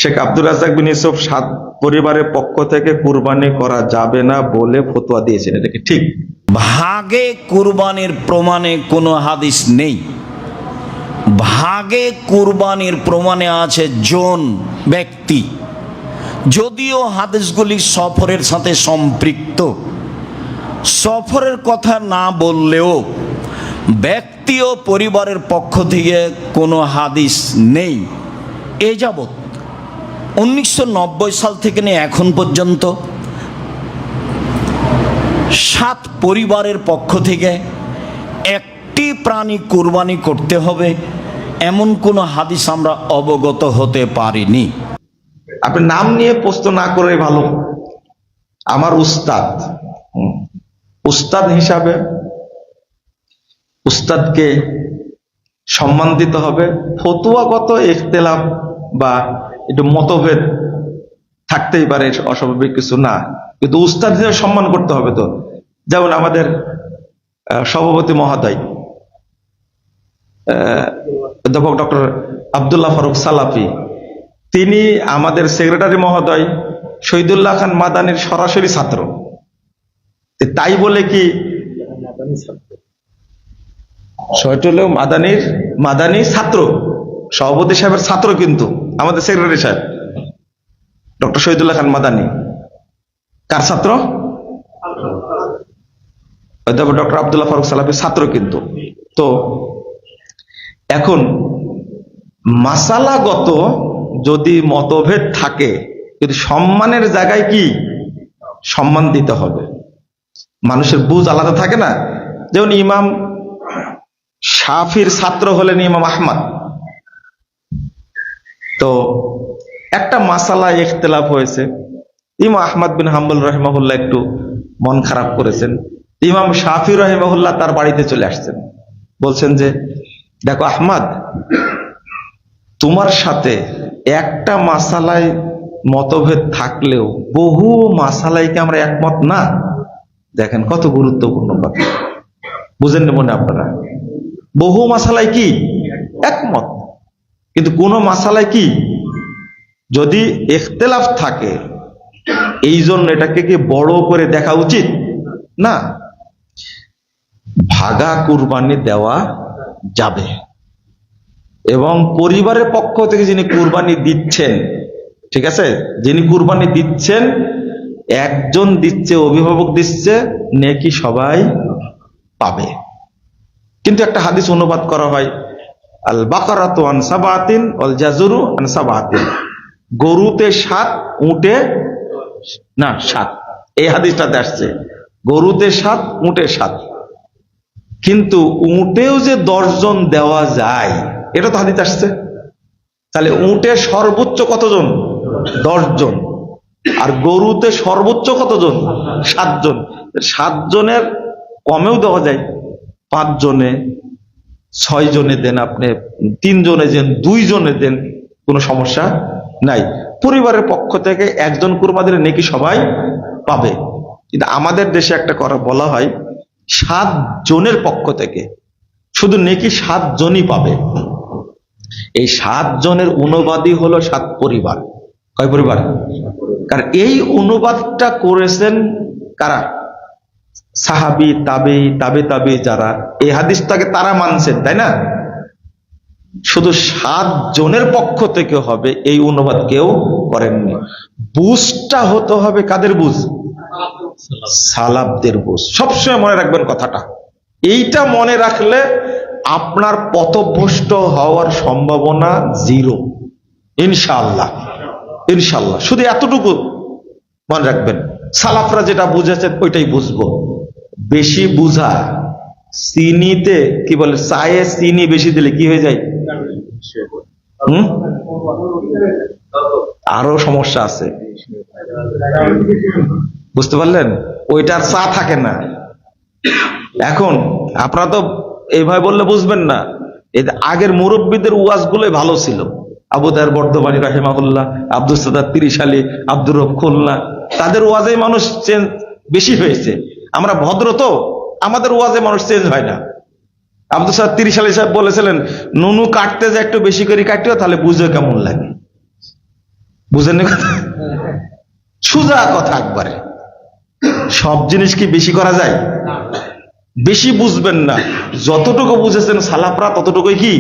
শেখ আব্দুর রাজ্জাক বিন ইউসুফ সাত পরিবারের পক্ষ থেকে কুরবানি করা যাবে না বলে ফতোয়া দিয়েছেন, এটা কি ঠিক? ভাগে কুরবানির প্রমাণে কোনো হাদিস নেই। ভাগে কুরবানির প্রমাণে আছে জন, ব্যক্তি। যদিও হাদিসগুলি সফরের সাথে সম্পৃক্ত, সফরের কথা না বললেও ব্যক্তি ও পরিবারের পক্ষ থেকে কোনো হাদিস নেই। এ যাবৎ 1990 সাল থেকে নিয়ে এখন পর্যন্ত 7 পরিবারের পক্ষ থেকে একটি প্রাণী কুরবানি করতে হবে এমন কোনো হাদিস আমরা অবগত হতে পারিনি। আপনি নাম নিয়ে প্রশ্ন না করে ভালো। আমার উস্তাদ, উস্তাদ হিসাবে উস্তাদকে সম্মান দিতে হবে। ফতুয়াগত ইখতিলাফ বা একটু মতভেদ থাকতেই পারে, অস্বাভাবিক কিছু না, কিন্তু উস্তাদ হিসেবে সম্মান করতে হবে। তো যেমন আমাদের সভাপতি মহোদয় অধ্যাপক ডক্টর আব্দুল্লাহ ফারুক সালাফি, তিনি আমাদের সেক্রেটারি মহোদয় শহীদুল্লাহ খান মাদানির সরাসরি ছাত্র। তাই বলে কি শহীদুল্লাহ মাদানি ছাত্র, সভাপতি সাহেবের ছাত্র, কিন্তু আমাদের সেক্রেটারি সাহেব ডক্টর শহীদুল্লাহ খান মাদানি কার ছাত্র? অধ্যাপক ডক্টর আব্দুল্লাহ ফারুক সালাফির ছাত্র কিন্তু। তো এখন মাসালাগত যদি মতভেদ থাকে, কিন্তু সম্মানের জায়গায় কি সম্মান দিতে হবে। মানুষের বুঝ আলাদা থাকে না। যেমন ইমাম শাফির ছাত্র হলেন ইমাম আহমদ। তো একটা মাসালা ইখতিলাফ হয়েছে, ইমাম আহমদ বিন হাম্বল রহিমাহুল্লাহ একটু মন খারাপ করেছেন। ইমাম শাফি রহিমাহুল্লাহ তার বাড়িতে চলে আসছেন, বলছেন যে দেখো আহমদ, তোমার সাথে একটা মাসালায় মতভেদ থাকলেও বহু মাসালায় কি আমরা একমত না? দেখেন কত গুরুত্বপূর্ণ কথা, বুঝেন না মনে আপনারা? বহু মাসালায় কি একমত, কিন্তু কোন মাসালায় কি যদি ইখতিলাফ থাকে, এই জন্য এটাকে কি বড় করে দেখা উচিত না। ভাগা কুরবানি দেওয়া যাবে, এবং পরিবারের পক্ষ থেকে যিনি কুরবানি দিচ্ছেন, ঠিক আছে, যিনি কুরবানি দিচ্ছেন, একজন দিচ্ছে, অভিভাবক দিচ্ছে, নেকি সবাই পাবে। কিন্তু একটা হাদিস অনুবাদ করা হয়, আল বাকারাতু আন সাবাতিন ওয়াল জাজুরু আন সাবাতিন, গরুতে 7, উটে না 7। এই হাদিসটাতে আসছে গরুতে 7, উটে 7, কিন্তু উটেও যে 10 জন দেওয়া যায়, এটা তো হাদিস আসছে। তাহলে উটে সর্বোচ্চ কতজন? 10 জন। আর গরুতে সর্বোচ্চ কতজন? 7 জন। 7 জনের কমেও দেওয়া যায়, 5 জনে, 6 জনে দেন, আপনি 3 জনে দেন, 2 জনে দেন, কোনো সমস্যা নাই। পরিবারের পক্ষ থেকে একজন কুরবানি দিলে নেকি সবাই পাবে। কিন্তু আমাদের দেশে একটা করা বলা হয় 7 জনের পক্ষ থেকে শুধু নেকি 7 জনই পাবে। এই 7 জনের অনুবাদই হলো 7 পরিবার। কয় পরিবার? কারণ এই অনুবাদটা করেছেন কারা? সাহাবী, তাবে যারা এই হাদিসটাকে তারা মানছেন, তাই না? শুধু 7 জনের পক্ষ থেকে হবে এই অনুবাদ কেউ করেননি। বুঝটা হতে হবে কাদের বুঝ? সালাফদের বুঝ। সবসময় মনে রাখবেন কথাটা। এইটা মনে রাখলে আপনার পথভ্রষ্ট হওয়ার সম্ভাবনা 0, ইনশাআল্লাহ। ইনশাআল্লাহ শুধু এতটুকু মনে রাখবেন, সালাফরা যেটা বুঝেছেন ওইটাই বুঝবো। বেশি বুঝা, চিনিতে কি বলে, চায়ে চিনি বেশি দিলে কি হয়ে যায়? আরো সমস্যা আছে, বুঝতে পারলেন? ওইটার চা থাকে না। এখন আপনারা তো এইভাবে বললে বুঝবেন না। আগের মুরব্বীদের ওয়াজ গুলোই ভালো ছিল। আবু দার বর্ধমানী রাহিমাহুল্লাহ, আব্দুল সাদাত 30 আলী, আব্দুর রব খুলনা, তাদের ওয়াজে মানুষ চেঞ্জ বেশি হয়েছে। আমরা ভদ্র তো, আমাদের ওয়াজে মানুষ চেঞ্জ হয় না। আব্দুল সাদাত 30 আলী সাহেব বলেছিলেন, নুনু কাটতে যে একটু বেশি করে কাটিও, তাহলে বুঝো কেমন লাগে। বুঝেন না কথা? সোজা কথা একবারে। সব জিনিস কি বেশি করা যায়? বেশি বুঝবেন না, যতটুকু বুঝেছেন সালাফরা ততটুকুই কি।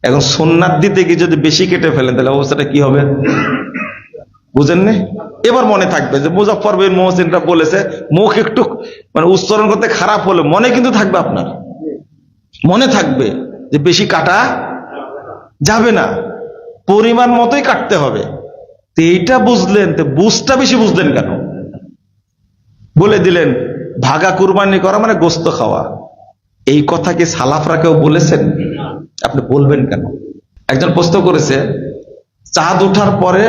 এখন সুন্নাত দিতে গিয়ে যদি বেশি কেটে ফেলেন তাহলে অবস্থাটা কি হবে বুঝেন না? এবার মনে থাকবে যে মুজাফফর বিন মুহসিনটা বলেছে, মুখ একটু মানে উচ্চারণ করতে খারাপ হলে মনে কিন্তু থাকবে, আপনার মনে থাকবে যে বেশি কাটা যাবে না, পরিমাণ মতোই কাটতে হবে। তো এইটা বুঝলেন, তো বুঝটা বেশি বুঝলেন কেন? বলে দিলেন ভাগা কুরবানি করা মানে গোস্ত খাওয়া। এই কথা কি সালাফরা কেউ বলেছেন? আপনি বলবেন কেন? একজন প্রশ্ন করেছে, চাঁদ ওঠার পরে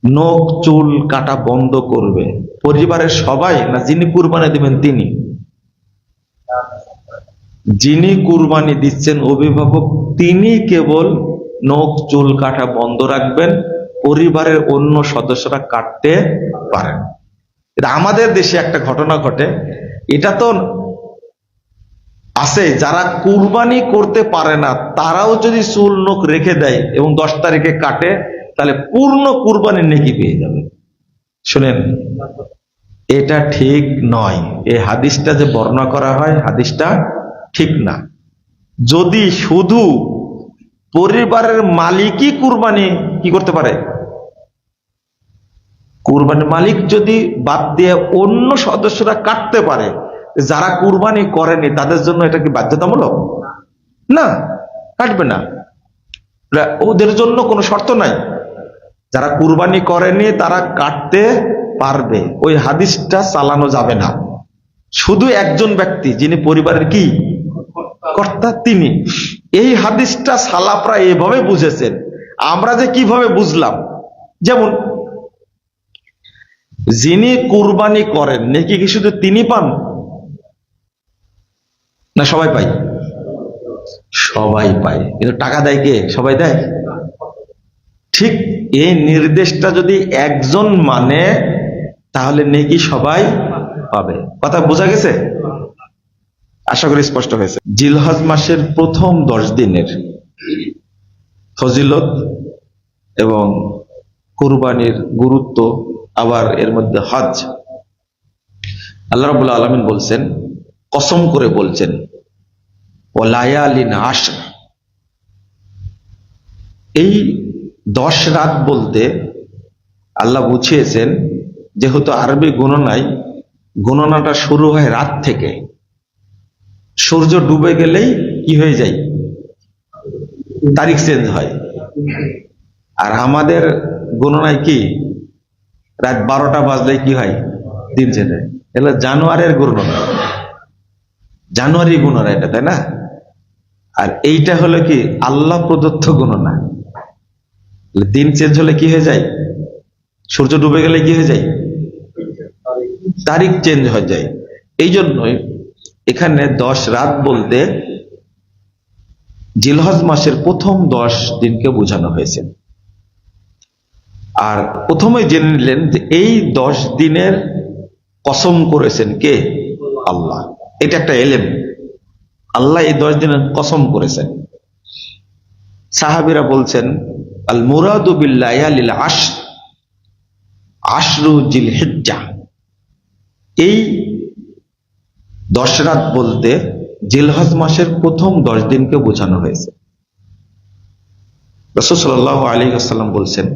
নখ চুল কাটা বন্ধ করবে পরিবারের সবাই, না যিনি কুরবানি দিবেন তিনি? যিনি কুরবানি দিচ্ছেন অভিভাবক, তিনি কেবল নখ চুল কাটা বন্ধ রাখবেন, পরিবারের অন্য সদস্যরা কাটতে পারেন। এটা আমাদের দেশে একটা ঘটনা ঘটে, এটা তো আছে, যারা কুরবানি করতে পারে না তারাও যদি চুল নখ রেখে দেয় এবং 10 তারিখে কাটে, তাহলে পূর্ণ কুরবানির নেকি পেয়ে যাবে। শুনেন, এটা ঠিক নয়। এই হাদিসটা যে বর্ণনা করা হয়, হাদিসটা ঠিক না। যদি শুধু পরিবারের মালিকই কুরবানি কি করতে পারে, কুরবানির মালিক যদি বাদ দিয়ে অন্য সদস্যরা কাটতে পারে, যারা কুরবানি করেনি তাদের জন্য এটা কি বাধ্যতামূলক? না, কাটবে না। ওদের জন্য কোনো শর্ত নাই, যারা কুরবানি করেনি তারা কাটতে পারবে। ওই হাদিসটা চালানো যাবে না। শুধু একজন ব্যক্তি যিনি পরিবারের কি কর্তা, তিনি। এই হাদিসটা সালাফরা এভাবে বুঝেছেন, আমরা যে কিভাবে বুঝলাম। যেমন যিনি কুরবানি করেন নাকি কি শুধু তিনি পান, না সবাই পায়? সবাই পায়, কিন্তু টাকা দেয় কে? সবাই দেয়। ঠিক এই নির্দেশটা যদি একজন মানে, তাহলে নেকি সবাই পাবে। কথা বোঝা গেছে? আশা করি স্পষ্ট হয়েছে। জিলহজ মাসের প্রথম 10 দিনের ফজিলত এবং কুরবানির গুরুত্ব, আবার এর মধ্যে হজ। আল্লাহ রাব্বুল আলামিন বলছেন, কসম করে বলছেন, ওয়ালায়ালিন আশর। এই 10 রাত বলতে আল্লাহ বুঝিয়েছেন, যেহেতু আরবি গণনায় গণনাটা শুরু হয় রাত থেকে, সূর্য ডুবে গেলেই কি হয়ে যায়, তারিখ চেঞ্জ হয়। আর আমাদের গণনায় কি রাত 12টা বাজলে কি হয়, দিন চেঞ্জ হয়। এগুলো জানুয়ারির গণনা, জানুয়ারি গণনা এটা, তাই না? আর এইটা হলো কি আল্লাহ প্রদত্ত গণনা। দিন চেঞ্জ হলে কি হয়ে যায়, সূর্য ডুবে গেলে কি হয়ে যায়, তারিখ চেঞ্জ হয়ে যায়। এই জন্যই এখানে 10 রাত বলতে জিলহজ মাসের প্রথম 10 দিনকে বোঝানো হয়েছে। আর প্রথমে জেনে নিলেন যে এই 10 দিনের কসম করেছেন কে? আল্লাহ। এটা একটা এলেম, আল্লাহ এই 10 দিনের কসম করেছেন। সাহাবীরা বলছেন, আল মুরাদু বিল লায়ালিল আশর আশরু জিলহিজ্জাহ। এই 10 রাত বলতে জিলহজ মাসের প্রথম 10 দিনকে বোঝানো হয়েছে। রাসূল সাল্লাল্লাহু আলাইহি ওয়াসাল্লাম বলছেন,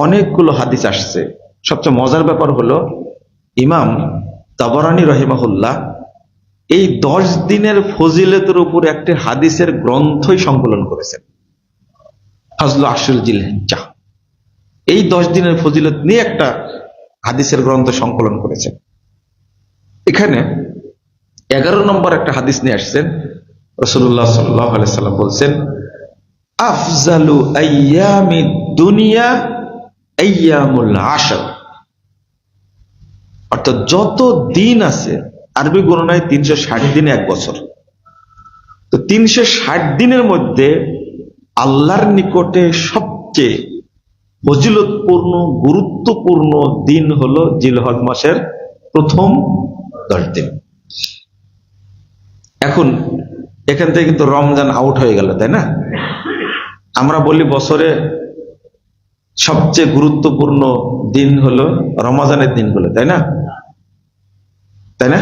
অনেকগুলো হাদিস আসছে। সবচেয়ে মজার ব্যাপার হলো, ইমাম তাবারানী রাহিমাহুল্লাহ এই 10 দিনের ফজিলতের উপর একটি হাদিসের গ্রন্থই সংকলন করেছেন, ফাজলু আশরুল জিলহিজ্জাহ। এই 10 দিনের ফজিলত নিয়ে একটা হাদিসের গ্রন্থ সংকলন করেছেন। এখানে 11 নম্বর একটা হাদিস নিয়ে আসছেন। রাসূলুল্লাহ সাল্লাল্লাহু আলাইহি সাল্লাম বলছেন, আফজালু আইয়ামিদ দুনিয়া আইয়ামুল আশর। অর্থাৎ যত দিন আছে, আরবি গণনায় 360 দিনে 1 বছর। তো 360 দিনের মধ্যে আল্লাহর নিকটে সবচেয়ে ফজিলতপূর্ণ গুরুত্বপূর্ণ দিন হলো জিলহজ মাসের প্রথম 10 দিন। এখন এখান থেকে কিন্তু রমজান আউট হয়ে গেল, তাই না? আমরা বলি বছরে সবচেয়ে গুরুত্বপূর্ণ দিন হলো রমজানের দিনগুলো, তাই না? তাই না?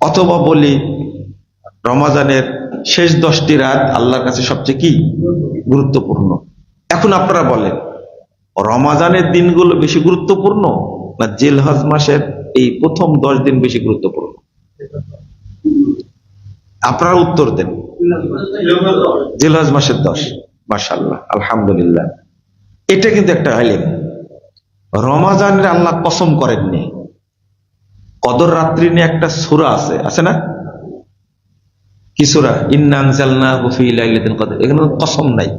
অথবা বলি রমজানের শেষ 10টি রাত আল্লাহর কাছে সবচেয়ে কি গুরুত্বপূর্ণ। এখন আপনারা বলেন, রমজানের দিনগুলো বেশি গুরুত্বপূর্ণ না জিলহজ মাসের এই প্রথম 10 দিন বেশি গুরুত্বপূর্ণ? আপনারা উত্তর দেন। জিলহজ মাসের 10। মাশাআল্লাহ, আলহামদুলিল্লাহ। এটা কিন্তু একটা ইলম। রমজানের আল্লাহ কসম করেননি। কদর রাত্রি নিয়ে একটা সূরা আছে না? কি সূরা? ইন্না আনজালনাহু ফি লাইলাতিল কদর। এখানে কসম নাই,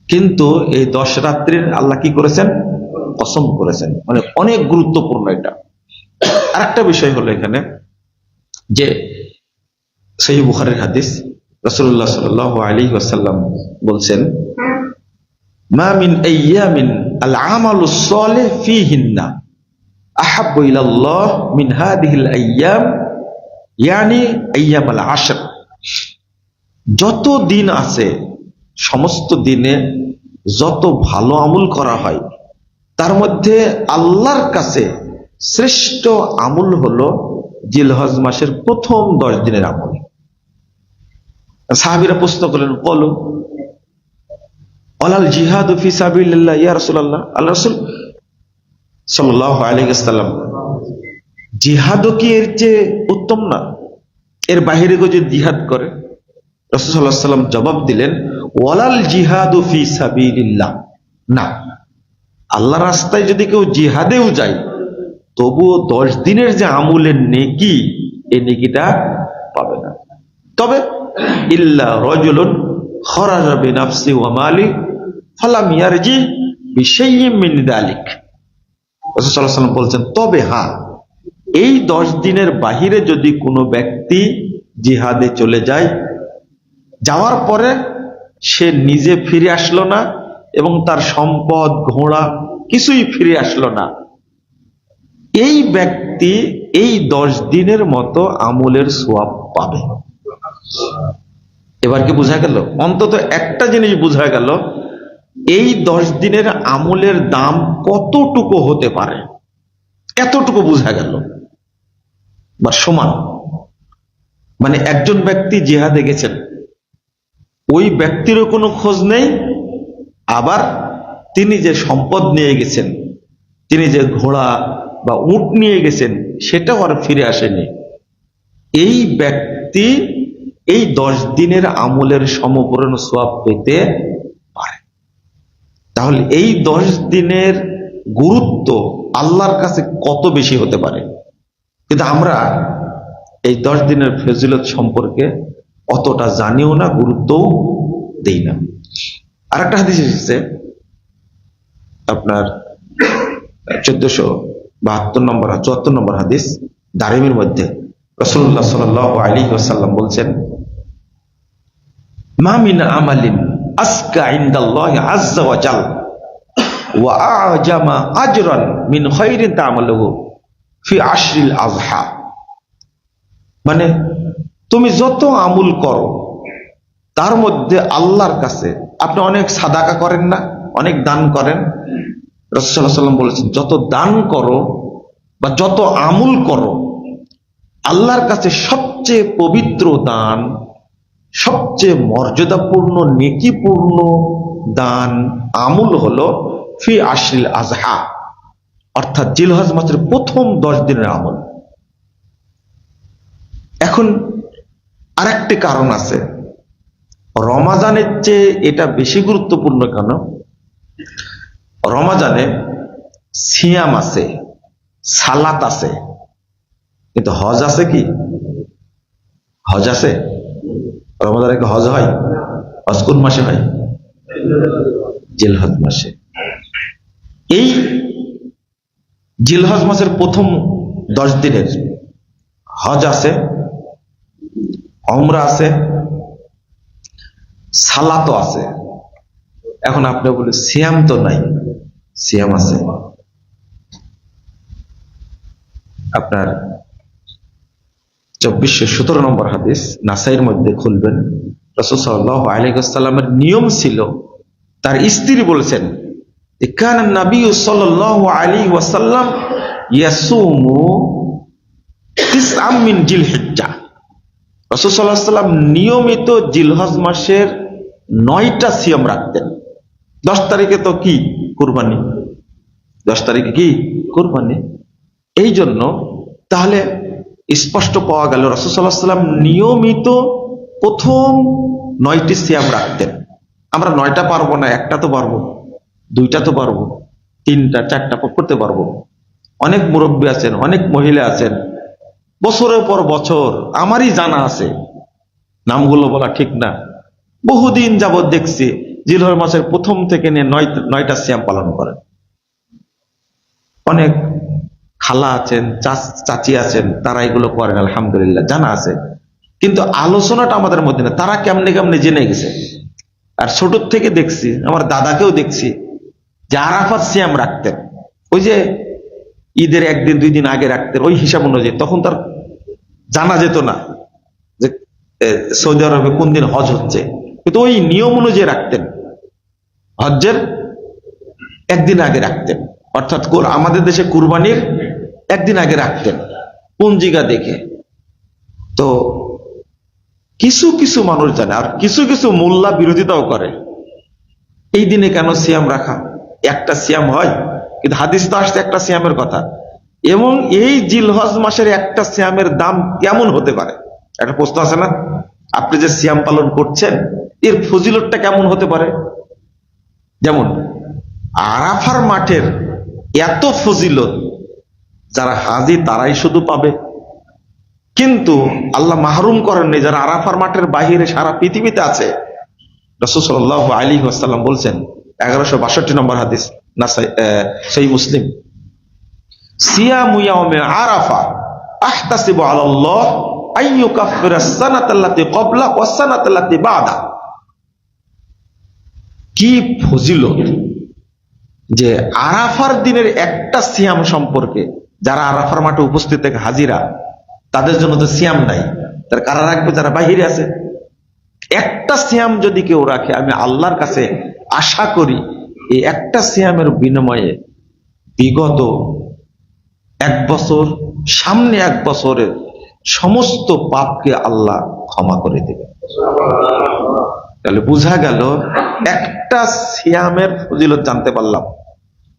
কিন্তু এই 10 রাত্রির আল্লাহ কি করেছেন? কসম করেছেন। মানে অনেক গুরুত্বপূর্ণ এটা। আরেকটা বিষয় হলো এখানে যে সহিহ বুখারীর হাদিস, রাসূলুল্লাহ সাল্লাল্লাহু আলাইহি ওয়াসাল্লাম বলছেন, মা মিন আইয়ামিন আল আমালুস সালিহ ফিহিন্না আহাব্বু ইলাল্লাহ মিন হাদিহিল আইয়াম, ইয়ানি আইয়ামুল আশর। যত দিন আছে সমস্ত দিনে যত ভালো আমল করা হয় তার মধ্যে আল্লাহর কাছে শ্রেষ্ঠ আমল হলো জিলহজ মাসের প্রথম 10 দিনের আমল। সাহাবীরা প্রশ্ন করলেন, বলো ওয়ালাল জিহাদু ফি সাবিলিল্লাহ ইয়া রাসূলুল্লাহ। আল্লাহ রাসূল সাল্লাল্লাহু আলাইহি ওয়াসাল্লাম, জিহাদও কি এর চেয়ে উত্তম না? এর বাইরে কেউ যদি জিহাদ করে? রাসূল সাল্লাল্লাহু আলাইহি ওয়াসাল্লাম জবাব দিলেন, ওয়ালাল জিহাদু ফি সাবিলিল্লাহ, না, আল্লাহ রাস্তায় যদি কেউ জিহাদেও যায় তবুও 10 দিনের যে আমলের নেকি, এই নেকিটা পাবে না। তবে ইল্লা রাজুলুন খারাজা বিনাফসি ওয়া মালি ফালাম ইয়ারজি বিশাইয়্যিন মিন যালিক। রাসূল সাল্লাল্লাহু আলাইহি ওয়াসাল্লাম বলছেন, তবে হ্যাঁ, এই 10 দিনের বাহিরে যদি কোনো ব্যক্তি জিহাদে চলে যায়, যাওয়ার পরে সে নিজে ফিরে আসলো না এবং তার সম্পদ ঘোড়া কিছুই ফিরে আসলো না, এই ব্যক্তি এই 10 দিনের মতো আমলের সওয়াব পাবে। এবার কি বোঝা গেল? অন্তত একটা জিনিস বোঝা গেল, এই 10 দিনের আমলের দাম কতটুকু হতে পারে, এতটুকু বোঝা গেল। বা সমান, মানে একজন ব্যক্তি জিহাদে গেছেন, ওই ব্যক্তিরও কোনো খোঁজ নেই, আবার তিনি যে সম্পদ নিয়ে গেছেন, তিনি যে ঘোড়া বা উট নিয়ে গেছেন, সেটাও আর ফিরে আসেনি। এই ব্যক্তি এই 10 দিনের আমলের সমপরিমাণ সওয়াব পেতে পারে। তাহলে এই 10 দিনের গুরুত্ব আল্লাহর কাছে কত বেশি হতে পারে। কিন্তু আমরা এই 10 দিনের ফজিলত সম্পর্কে অতটা জানিও না, গুরুত্বও দেই না। আরেকটা হাদিস এসেছে আপনার 1472 নম্বর 74 নম্বর হাদিস, দারিমির মধ্যে রাসূলুল্লাহ সাল্লাল্লাহু আলাইহি ওয়াসাল্লাম বলছেন, মা মিন আমালিন আসকা ইনদাল্লাহি আযজা ওয়া জাল ওয়া আ'জামা আজরান মিন খায়রিন তা'মালুহু ফি আশরিল আযহা। মানে তুমি যত আমল করো তার মধ্যে আল্লাহর কাছে, আপনি অনেক সাদাকা করেন না, অনেক দান করেন, রাসূল সাল্লাল্লাহু আলাইহি ওয়াসাল্লাম বলেছেন, যত দান করো বা যত আমল করো, আল্লাহর কাছে সবচেয়ে পবিত্র দান, সবচেয়ে মর্যাদাপূর্ণ নেকিপূর্ণ দান আমল হলো ফি আশরিল আযহা, অর্থাৎ জিলহজ মাসের প্রথম 10 দিনের আমল। এখন আরেকটি কারণ আছে, রমাজানের চেয়ে এটা বেশি গুরুত্বপূর্ণ কেন? রমাজানে সিয়াম আছে, সালাত আছে, কিন্তু হজ আছে কি? হজ আছে? রমাজানে কি হজ হয়? হজ কোন মাসে হয়? জিলহজ মাসে। এই জিলহজ মাসের প্রথম 10 দিনের হজ আছে, উমরা আছে, সালাতও আছে। এখন আপনি বলে সিয়াম তো নাই, সিয়াম আছে। আপনার 2417 নম্বর হাদিস, নাসাইর মধ্যে খুলবেন, রাসূল সাল্লাল্লাহু আলাইহি ওয়াসাল্লামের নিয়ম ছিল তার স্ত্রী বলেছেন যে কানা নবী সাল্লাল্লাহু আলাইহি ওয়াসাল্লাম ইয়াসুমু তিসআম মিন জিলহিজ্জা। রাসূল সাল্লাল্লাহু আলাইহি ওয়াসাল্লাম নিয়মিত জিলহজ মাসের 9টা সিয়াম রাখতেন। 10 তারিখে তো কি কুরবানি, 10 তারিখে কি কুরবানি। এই জন্য তাহলে স্পষ্ট পাওয়া গেল রাসূল সাল্লাল্লাহু আলাইহি ওয়াসাল্লাম নিয়মিত প্রথম 9টি সিয়াম রাখতেন। আমরা 9টা পারবো না, একটা তো পারবো, 2টা তো পারবো, 3টা 4টা করতে পারবো। অনেক মুরব্বী আছেন, অনেক মহিলা আছেন, বছরের পর বছর, আমারই জানা আছে, নামগুলো বলা ঠিক না, বহুদিন যাবৎ দেখছি জিলহজ মাসের প্রথম থেকে নিয়ে 9টা সিয়াম পালন করেন। অনেক খালা আছেন, চাচি আছেন, তারা এগুলো করেন, আলহামদুলিল্লাহ জানা আছে। কিন্তু আলোচনাটা আমাদের মধ্যে না, তারা কেমনে কেমনে জেনে গেছে। আর ছোট থেকে দেখছি, আমার দাদাকেও দেখছি যে আরাফাত সিয়াম রাখতেন, ওই যে ঈদের 1 দিন 2 দিন আগে রাখতেন, ওই হিসাব অনুযায়ী। তখন তার জানা যেত না যে সৌদি আরবে কোন দিন হজ হচ্ছে, কিন্তু ওই নিয়ম অনুযায়ী রাখতেন, হজ্জের 1 দিন আগে রাখতেন, অর্থাৎ আমাদের দেশে কুরবানির 1 দিন আগে রাখতেন পঞ্জিকা দেখে। তো কিছু কিছু মানুষ জানে, আর কিছু কিছু মোল্লা বিরোধিতাও করে এই দিনে কেন সিয়াম রাখা, একটা সিয়াম হয়, কিন্তু হাদিস তো আসছে একটা সিয়ামের কথা। এবং এই জিলহজ মাসের একটা সিয়ামের দাম কেমন হতে পারে, একটা প্রশ্ন আছে না? আপনি যে সিয়াম পালন করছেন এর ফজিলতটা কেমন হতে পারে? যেমন আরাফার মাঠের এত ফজিলত যারা হাজি তারাই শুধু পাবে, কিন্তু আল্লাহ মাহরুম করেননি যারা আরাফার মাঠের বাহিরে সারা পৃথিবীতে আছে। রাসূল সাল্লাল্লাহু আলাইহি ওয়াসাল্লাম বলছেন, 1162 নম্বর হাদিস, না সহিহ মুসলিম, সিয়ামু ইয়াউমে আরাফা আহতাসিবু আলাল্লাহ আইয়ুকাফিরা সানাতাল্লাতী ক্বাবলা ওয়াস সানাতাল্লাতী বাদা। কি ফজিলত যে আরাফার দিনের একটা সিয়াম সম্পর্কে, যারা আরাফার মাঠে উপস্থিত থাকে হাজিরা, তাদের জন্য তো সিয়াম নাই, তার কারা রাখবে? যারা বাহিরে আছে। একটা সিয়াম যদি কেউ রাখে, আমি আল্লাহর কাছে আশা করি এই একটা সিয়ামের বিনিময়ে বিগত 1 বছর, সামনে 1 বছরের সমস্ত পাপকে আল্লাহ ক্ষমা করে দেবে। তাহলে বোঝা গেল একটা সিয়ামের ফজিলত জানতে পারলাম,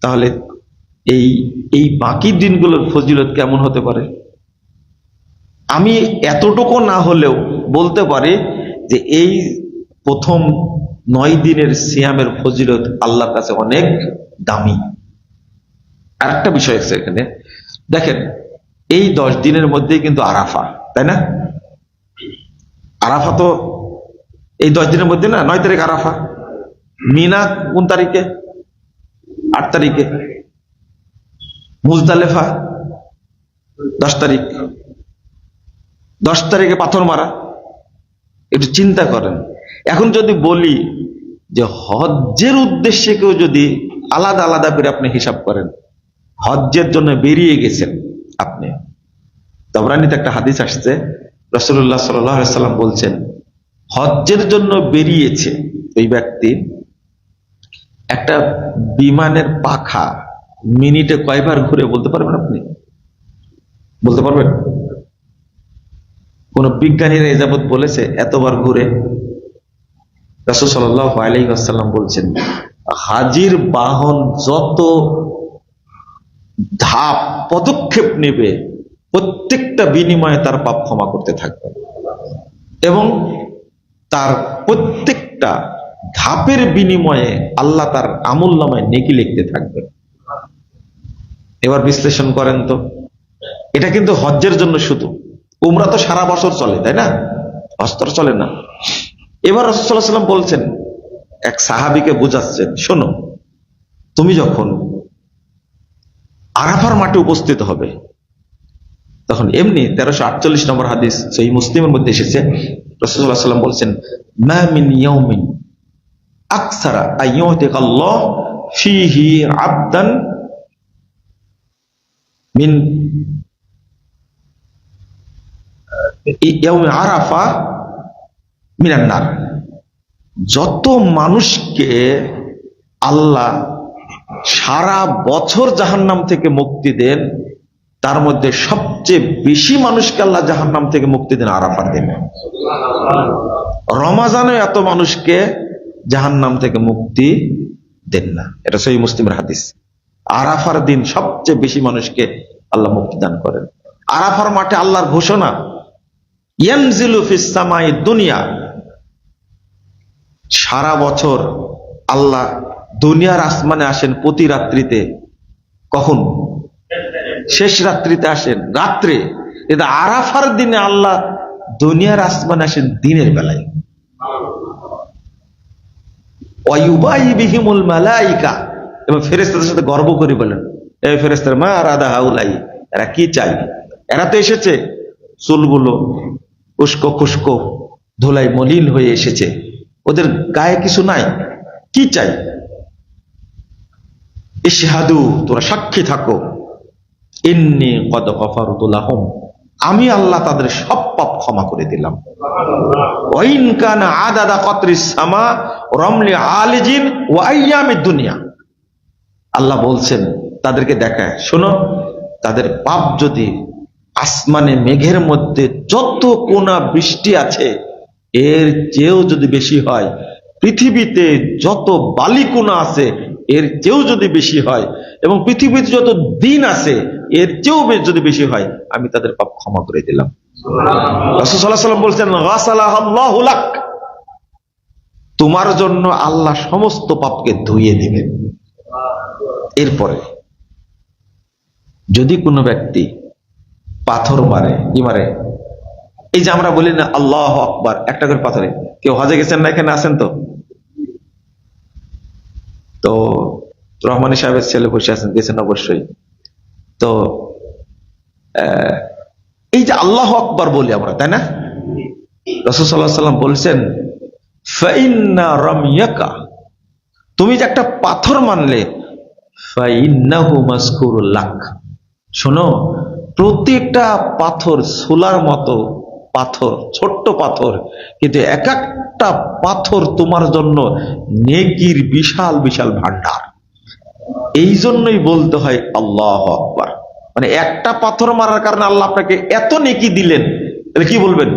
তাহলে এই বাকি দিনগুলোর ফজিলত কেমন হতে পারে। আমি এতটুকু না হলেও বলতে পারি যে এই প্রথম 9 দিনের সিয়ামের ফজিলত আল্লাহর কাছে অনেক দামি। আর একটা বিষয় আছে এখানে, দেখেন এই 10 দিনের মধ্যেই কিন্তু আরাফা, তাই না? আরাফা তো এই 10 দিনের মধ্যে না, 9 তারিখ আরাফা। মিনা কোন তারিখে? 8 তারিখে। মুজদালেফা 10 তারিখ। 10 তারিখে পাথর মারা। একটু চিন্তা করেন। এখন যদি বলি যে হজ্জের উদ্দেশ্যে কেউ যদি আলাদা আলাদা করে আপনি হিসাব করেন, হজ্জের জন্য বেরিয়ে গেছেন আপনি, তাবরানীতে একটা হাদিস আসছে, রাসূলুল্লাহ সাল্লাল্লাহু আলাইহি সাল্লাম বলছেন, হজ্জের জন্য বেরিয়েছে ওই ব্যক্তি, একটা বিমানের পাখা মিনিটে কয়বার ঘুরে বলতে পারবেন? আপনি বলতে পারবেন? কোন বিজ্ঞানীরা এ যাবৎ বলেছে এতবার ঘুরে? রাসূল সাল্লাল্লাহু আলাইহি ওয়াসাল্লাম বলছেন, হাজির বাহন যত ধাপ পদক্ষেপ নেবে প্রত্যেকটা বিনিময়ে তার পাপ ক্ষমা করতে থাকবে, এবং তার প্রত্যেকটা ধাপের বিনিময়ে আল্লাহ তার আমলনামায় নেকি লিখতে থাকবে। এবার বিশ্লেষণ করেন তো, এটা কিন্তু হজ্জের জন্য শুধু। উমরা তো সারা বছর চলে, তাই না? হজ তো চলে না। এবার রাসূল সাল্লাল্লাহু আলাইহি ওয়াসাল্লাম বলছেন, এক সাহাবীকে বুঝাচ্ছেন, শোনো, তুমি যখন আরাফার মাঠে উপস্থিত হবে, তখন এমনি 1348 নম্বর হাদিস সহিহ মুসলিমের মধ্যে এসেছে, রাসূল সাল্লাল্লাহু আলাইহি ওয়াসাল্লাম বলছেন, মা মিন ইয়াউমিন আকসারা আইয়ুতিকাল্লাহ ফীহি আবদান মিন ইয়াউমি আরাফা মিনান নার। যত মানুষকে আল্লাহ সারা বছর জাহান্নাম থেকে মুক্তি দেন, তার মধ্যে সবচেয়ে বেশি মানুষকে আল্লাহ জাহান্নাম থেকে মুক্তি দেন আরাফার দিনে। রমাজানে এত মানুষকে জাহান্নাম থেকে মুক্তি দেন না, এটা সহিহ মুসলিমের হাদিস। আরাফার দিন সবচেয়ে বেশি মানুষকে আল্লাহ মুক্তি দান করেন। আরাফার মাঠে আল্লাহর ঘোষণা, ইয়ানজিলু ফিস সামাই দুনিয়া, সারা বছর আল্লাহ দুনিয়ার আসমানে আসেন প্রতি রাত্রিতে। কখন? শেষ রাত্রিতে আসেন, রাত্রে। কিন্তু আরাফার দিনে আল্লাহ দুনিয়ার আসমানে আসেন দিনের বেলায়। ওয়ায়ুবাই বিহিমুল মালাইকা, এবং ফেরেশতাদের সাথে গর্ব করে বলেন, এই ফেরেশতারা মা আরাদা হাউলাই, এরা কি চাই? এরা তো এসেছে চুলগুলো উস্কো খুস্কো ধুলাই মলিন হয়ে এসেছে, ওদের গায়ে কিছু নাই, কি চাই? ইশহাদু, তোরা সাক্ষী থাকো, ইন্নী কদ গফারতু লাহুম, আমি আল্লাহ তাদের সব পাপ ক্ষমা করে দিলাম। ওয়াইন কানা আদাদা কতরিস সামা রমলি আলিজিন ওয়া আইয়ামিদ দুনিয়া, আল্লাহ বলছেন তাদেরকে দেখায়, শোনো, তাদের পাপ যদি আসমানে মেঘের মধ্যে যত কোনা বৃষ্টি আছে এর চেয়েও যদি বেশি হয়, পৃথিবীতে যত বালিকোনা আছে এর চেয়েও যদি বেশি হয়, এবং পৃথিবীতে যত দিন আছে এর চেয়েও যদি বেশি হয়, আমি তাদের পাপ ক্ষমা করে দিলাম। রাসূল সাল্লাল্লাহু আলাইহি ওয়াসাল্লাম বলছেন, গাসালাহুল্লাহু লাক, তোমার জন্য আল্লাহ সমস্ত পাপকে ধুইয়ে দিবেন। এরপরে যদি কোনো ব্যক্তি পাথর মারে, কি মারে? এই যে আমরা বলি না আল্লাহু আকবার, একটা করে পাথরে। কেউ হজে গেছেন না? এখানে আছেন তো? তো রহমানী সাহেবের ছেলে বসে আছেন, গেছেন অবশ্যই। তো এই যে আল্লাহু আকবার বলি আমরা, তাই না? রাসূল সাল্লাল্লাহু আলাইহি ওয়াসাল্লাম বলছেন, ফাইন্না রামিয়াকা, তুমি যে একটা পাথর মানলে, ফাইন্নাহু মাসকুরুল লাক, শোনো, প্রত্যেকটা পাথর সোলার মতো পাথর, ছোট্ট পাথর, কিন্তু এক একটা পাথর তোমার জন্য নেকির বিশাল বিশাল ভান্ডার। এই জন্যই বলতে হয় আল্লাহু আকবার, মানে একটা পাথর মারার কারণে আল্লাহ আপনাকে এত নেকি দিলেন, তাহলে কি বলবেন?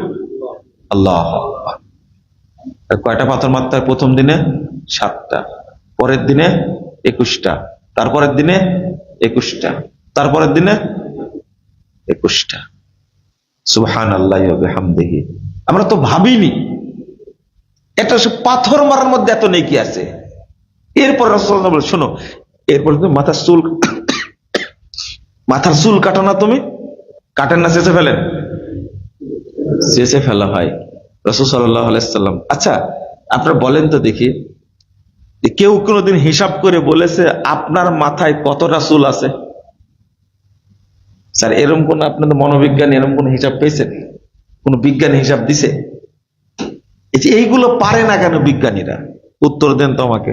আল্লাহু আকবার। কয়টা পাথর মারতে হয়? প্রথম দিনে 7টা, পরের দিনে 21টা, তারপরের দিনে 21টা, তারপরের দিনে 21টা। সুবহানাল্লাহি ওয়া বিহামদিহি। আমরা তো ভাবিনি এটা পাথর মারার মধ্যে এত নেকি আছে। এরপর রাসূলুল্লাহ বলেন, শোনো, এরপর তুমি মাথার চুল কাটো না, তুমি কাটেন না, চেঁচে ফেলেন? চেঁচে ফেলা হয়। রাসূল সাল্লাল্লাহু আলাইহি ওয়াসাল্লাম, আচ্ছা আপনারা বলেন তো দেখি, কেউ কোনোদিন হিসাব করে বলেছে আপনার মাথায় কতটা চুল আছে? স্যার, এরকম কোন আপনাদের মনোবিজ্ঞানী এরকম কোন হিসাব পেয়েছেন? কোন বিজ্ঞানী হিসাব দিছে? এইগুলো পারে না কেন বিজ্ঞানীরা? উত্তর দেন তো আমাকে।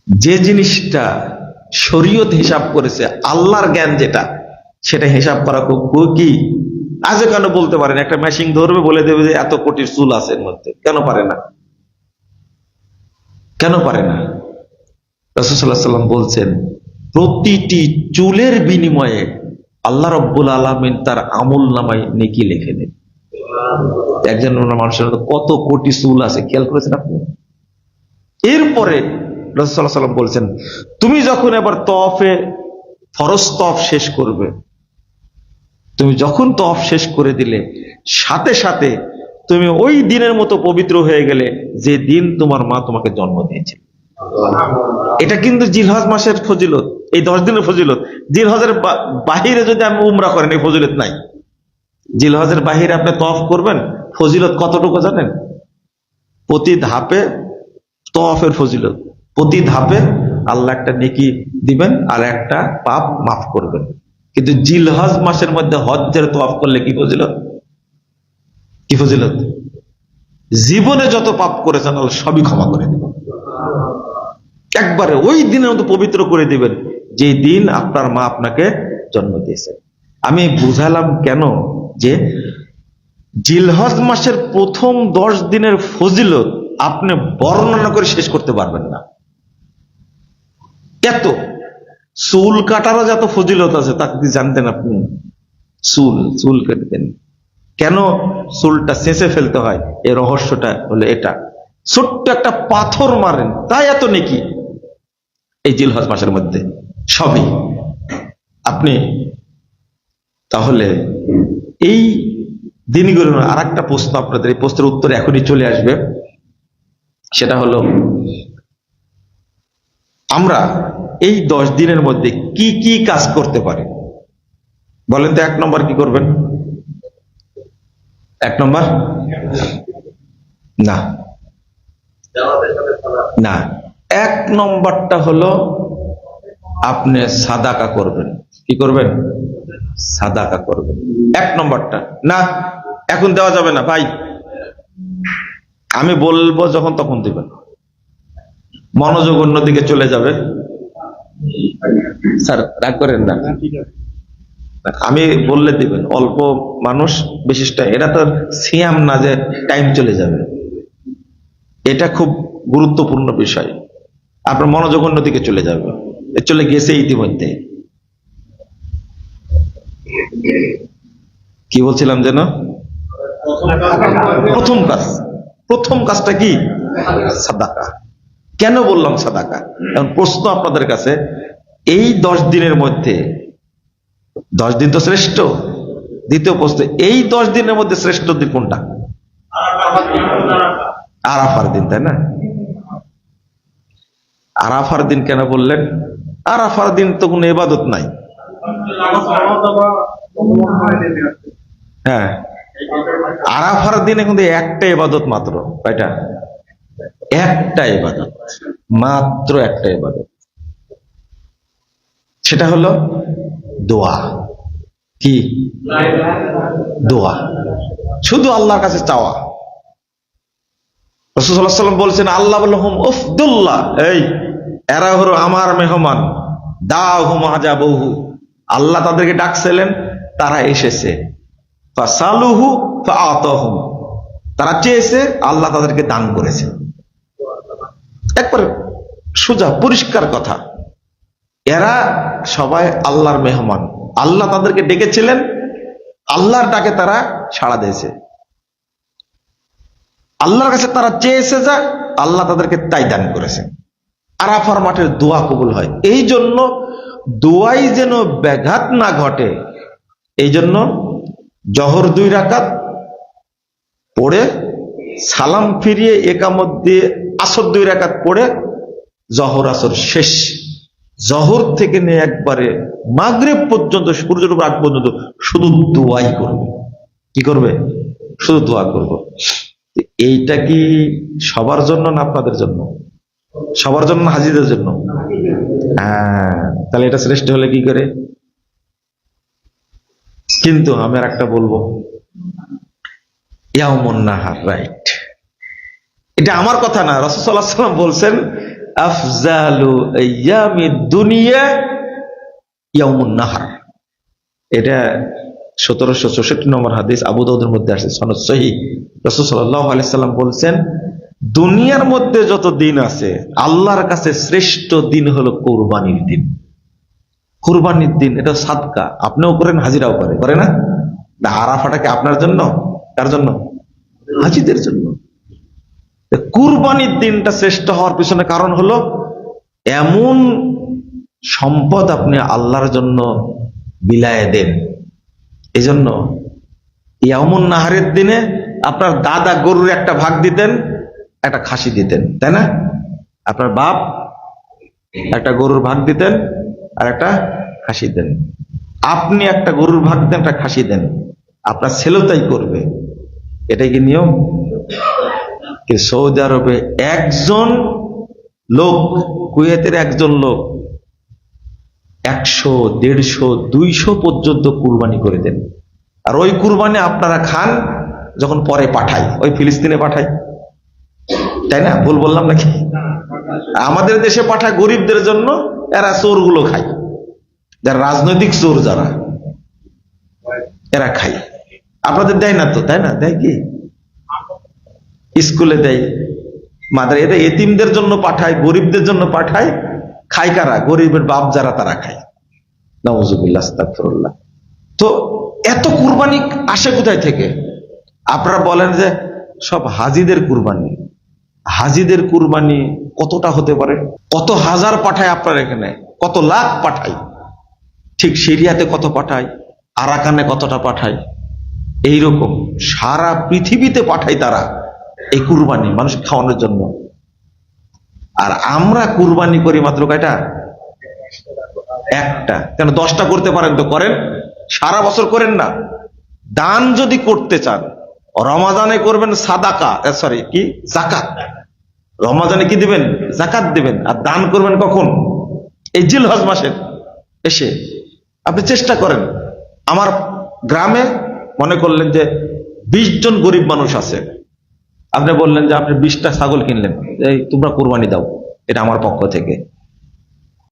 যে জিনিসটা শরীয়ত হিসাব করেছে, আল্লাহর জ্ঞান যেটা, সেটা হিসাব করা খুব কি আজও কেন বলতে পারেন? একটা মেশিন ধরবে, বলে দেবে যে এত কোটির চুল আছে এর মধ্যে। কেন পারে না? কেন পারে না? রাসূল সাল্লাল্লাহু আলাইহি ওয়াসাল্লাম বলছেন, প্রতিটি চুলের বিনিময়ে আল্লাহ রাব্বুল আলামিন তার আমল নামায় নেকি লিখে দেন। একজন মানুষের কত কোটি চুল আছে খেয়াল করেছেন আপনি? এরপরে রাসূল সাল্লাল্লাহু আলাইহি ওয়াসাল্লাম বলছেন, তুমি যখন এবার তওয়াফে ফরজ তওয়াফ শেষ করবে, তুমি যখন তওয়াফ শেষ করে দিলে, সাথে সাথে তুমি ওই দিনের মতো পবিত্র হয়ে গেলে যে দিন তোমার মা তোমাকে জন্ম দিয়েছে। এটা কিন্তু জিলহজ মাসের ফজিলত, এই 10 দিনের ফজিলত। জিলহজের বাহিরে যদি আপনি উমরা করেন, এই ফজিলত নাই। জিলহজের বাহিরে আপনি তওয়াফ করবেন, ফজিলত কতটুকু জানেন? প্রতি ধাপে তওয়াফের ফজিলত, প্রতি ধাপে আল্লাহ একটা নেকি দিবেন আর একটা পাপ মাফ করবেন। কিন্তু জিলহজ মাসের মধ্যে হজ্জের তওয়াফ করলে কি ফজিলত? কি ফজিলত? জীবনে যত পাপ করেছেন আল্লাহ সবই ক্ষমা করে দিবেন, একবারে ওই দিনের মতো পবিত্র করে দিবেন যে দিন আপনার মা আপনাকে জন্ম দিয়েছে। আমি বুঝালাম কেন যে জিলহজ মাসের প্রথম 10 দিনের ফজিলত আপনি বর্ণনা করে শেষ করতে পারবেন না। এত চুল কাটারও যত ফজিলত আছে তা কি জানতেন আপনি? চুল কেটে কেন চুলটা ছেঁচে ফেলতে হয়, এই রহস্যটা হলো এটা। ছোট্ট একটা পাথর মারেন তাই এত নেকি এই জিলহজ মাসের মধ্যে, সবই আপনি। তাহলে এই দিনগুলো আর একটা প্রশ্ন আপনাদের, এই প্রশ্নের উত্তর এখনই চলে আসবে। সেটা হলো আমরা এই 10 দিনের মধ্যে কি কি কাজ করতে পারি বলেন তো? 1 নম্বর কি করবেন? 1 নম্বর না, না, 1 নম্বরটা হলো আপনি সাদাকা করবেন। কি করবেন? সাদাকা করবেন। 1 নম্বরটা না, এখন দেওয়া যাবে না ভাই, আমি বলবো যখন তখন দিবেন, মনোযোগ অন্যদিকে চলে যাবে। স্যার রাগ করেন না, আমি বললে দিবেন। অল্প মানুষ বিশিষ্ট, এটা তো সিয়াম না যে টাইম চলে যাবে, এটা খুব গুরুত্বপূর্ণ বিষয়। আপনার মনোযোগ অন্যদিকে চলে যাবে, চলে গেছে ইতিমধ্যে। কি বলছিলাম যেন? প্রথম কাজটা কি? সাদাকা। কেন বললাম সাদাকা? এখন প্রশ্ন আপনাদের কাছে, এই 10 দিনের মধ্যে, 10 দিন তো শ্রেষ্ঠ, দ্বিতীয় প্রশ্ন, এই 10 দিনের মধ্যে শ্রেষ্ঠ দিন কোনটা? আরাফার দিন, তাই না? আরাফার দিন কেন বললেন? আরাফার দিন তো কোনো ইবাদত নাই। হ্যাঁ, আরাফার দিনে কিন্তু একটা ইবাদত মাত্র। কয়টা? একটা ইবাদত, মাত্র একটা ইবাদত। সেটা হলো দোয়া। কি? দোয়া, শুধু আল্লাহর কাছে চাওয়া। রাসূল সাল্লাল্লাহু আলাইহি ওয়াসাল্লাম বলছেন, আল্লাহ বলহুম উফদুল্লাহ, এই এরা হলো আমার মেহমান, দাহুম আজাবহু, আল্লাহ তাদেরকে ডাকছিলেন, তারা এসেছে। ফাসালুহু ফাআতাহুম, তারা চেয়েছে, আল্লাহ তাদেরকে দান করেছে। একবার সোজা পরিষ্কার কথা, এরা সবাই আল্লাহর মেহমান, আল্লাহ তাদেরকে ডেকেছিলেন, আল্লাহর ডাকে তারা সাড়া দিয়েছে, আল্লাহর কাছে তারা চেয়েছে, যা আল্লাহ তাদেরকে তাই দান করেছে। আরাফার মাঠের দোয়া কবুল হয়। এই জন্য দোয়াই যেন ব্যাঘাত না ঘটে, এই জন্য জহর 2 রাকাত পড়ে সালাম ফিরিয়ে একামত দিয়ে আসর 2 রাকাত পড়ে জহর আসর শেষ, জহর থেকে নিয়ে একবারে মাগরিব পর্যন্ত, সূর্য ডোবার আগ পর্যন্ত শুধু দোয়াই করবে। কি করবে? শুধু দোয়া করবো। এইটা কি সবার জন্য না আপনাদের জন্য? সবার জন্য, হাজিদের জন্য? হ্যাঁ, তাহলে এটা শ্রেষ্ঠ হলে কি করে? কিন্তু আমি আর একটা বলবো, ইয়াউমুন নাহার, রাইট, এটা আমার কথা না, রাসূল সাল্লাল্লাহু আলাইহি ওয়াসাল্লাম বলছেন, আফজালু আইয়ামিদ দুনিয়া ইয়াউমুন নাহার। এটা 1764 নম্বর হাদিস, আবু দাউদের মধ্যে আসে, সনদ সহিহ। রাসূল সাল্লাল্লাহু আলাইহি ওয়াসাল্লাম বলছেন, দুনিয়ার মধ্যে যত দিন আছে, আল্লাহর কাছে শ্রেষ্ঠ দিন হলো কুরবানির দিন। কুরবানির দিন, এটা সাদকা, আপনিও করেন, হাজিরাও করে না? আরাফাটা কি আপনার জন্য? কার জন্য? হাজিদের জন্য। কুরবানির দিনটা শ্রেষ্ঠ হওয়ার পিছনে কারণ হলো, এমন সম্পদ আপনি আল্লাহর জন্য বিলায় দেন। এই জন্য ইয়াউমুন নাহারের দিনে আপনার দাদা গরুর একটা ভাগ দিতেন, একটা খাসি দিতেন, তাই না? আপনার বাপ একটা গরুর ভাগ দিতেন আর একটা খাসি দেন। আপনি একটা গরুর ভাগ দেন, একটা খাসি দেন, আপনার ছেলেও তাই করবে। এটাই কি নিয়ম? সৌদি আরবে একজন লোক, কুয়েতের একজন লোক 100, 150, 200 পর্যন্ত কুরবানি করে দেন। আর ওই কুরবানি আপনারা খান, যখন পরে পাঠাই, ওই ফিলিস্তিনে পাঠাই, তাই না? ভুল বললাম নাকি? আমাদের দেশে পাঠায় গরিবদের জন্য, এরা চোরগুলো খায়, যারা রাজনৈতিক চোর, যারা এরা খায়। আপনাদের দেয় না তো, তাই না? দেয় কি? স্কুলে দেয়, মাদ্রাসা এটা এতিমদের জন্য পাঠায়, গরিবদের জন্য পাঠায়। খায় কারা? গরিবের বাপ যারা, তারা খায়। নাউজুবিল্লাহ, আস্তাগফিরুল্লাহ। তো এত কুরবানি আসে কোথায় থেকে? আপনারা বলেন যে সব হাজিদের কুরবানি। হাজিদের কুরবানি কতটা হতে পারে? কত হাজার পাঠায় আপনার এখানে, কত লাখ পাঠায়। ঠিক সিরিয়াতে কত পাঠায়, আরাকানে কতটা পাঠায়। এইরকম সারা পৃথিবীতে পাঠায় তারা এই কুরবানি মানুষ খাওয়ানোর জন্য। আর আমরা কুরবানি করি মাত্র কয়টা? একটা। কেন 10টা করতে পারেন তো করেন, সারা বছর করেন না। দান যদি করতে চান, রমাদানে করবেন সাদাকা, সরি কি, যাকাত। রমাদানে কি দিবেন? যাকাত দিবেন। আর দান করবেন কখন? এই জিলহজ মাসের এসে। আপনি চেষ্টা করেন। আমার গ্রামে মনে করলেন যে 20 জন গরিব মানুষ আছে, আপনি বললেন যে আপনি 20টা ছাগল কিনলেন, এই তোমরা কুরবানি দাও, এটা আমার পক্ষ থেকে।